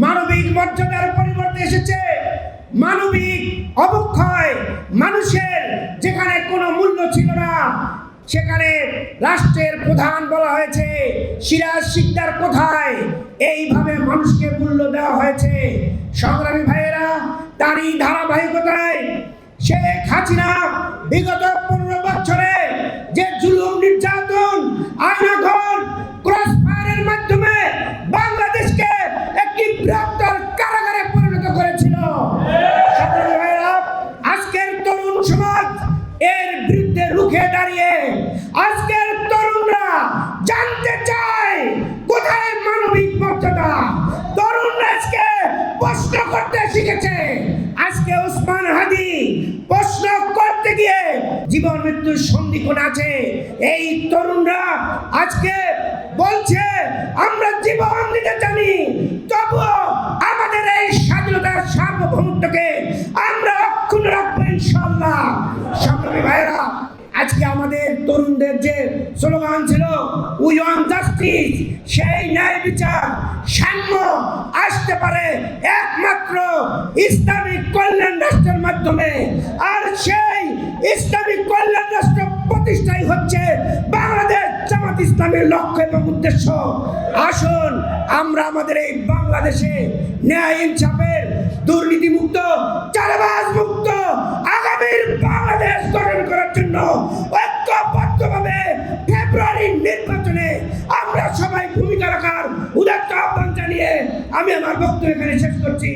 মানবিক মর্যাদার পরিবর্তে এসেছে মানবিক অবক্ষয়। মানুষের যেখানে কোনো মূল্য ছিল না সেখানে রাষ্ট্রের প্রধান বলা হয়েছে সিরাজ শিকদার কোথায়, এইভাবে মানুষকে মূল্য দেওয়া হয়েছে। সংগ্রামী ভাইয়েরা, তারই ধারাবাহিকতায় শেখ হাসিনা বিগত 15 বছরে যে জুলুম নির্যাতন আয়নাঘর ক্রসফায়ারের মাধ্যমে বাংলাদেশকে একটি বৃহত্তর কারাগারে পরিণত করেছিল। সংগ্রামী ভাইয়েরা, আজকের তরুণ সমাজ এর বিরুদ্ধে রুখে দাঁড়িয়ে আজকের তরুণরা জানতে চায় কোথায় মানবিক মর্যাদা। তরুণরা আজকে প্রশ্ন করতে শিখেছে। আজকে ওসমান হাদি প্রশ্ন করতে গিয়ে জীবন মৃত্যুর সন্ধিক্ষণ আছে। এই তরুণরা আজকে বলছে আমরা জীবন দিতে জানি, তবুও আমাদের এই স্বাধীনতার সার্বভৌমত্বকে আমরা অক্ষুণ্ণ রাখবো ইনশাআল্লাহ। সংগ্রামী ভাইয়েরা, আজকে আমাদের তরুণদের যে স্লোগান ছিল উই ওয়ান্ট জাস্টিস, সেই ন্যায় বিচার সাম্য আসতে পারে একমাত্র ইসলামিক কল্যাণ রাষ্ট্রের মাধ্যমে। আর সেই ইসলামিক কল্যাণ রাষ্ট্র প্রতিষ্ঠাই হচ্ছে বাংলাদেশ জামাত ইসলামের লক্ষ্য এবং উদ্দেশ্য। আসুন আমরা আমাদের এই বাংলাদেশে ন্যায় ইনসাফের, দুর্নীতিমুক্ত, চাঁদাবাজ মুক্ত আগামীর বাংলাদেশ গঠন করার জন্য ঐক্যবদ্ধভাবে ফেব্রুয়ারির নির্বাচনে আমরা সবাই ভূমিকা রাখার উদাত্ত আহ্বান জানিয়ে আমি আমার বক্তব্য এখানে শেষ করছি।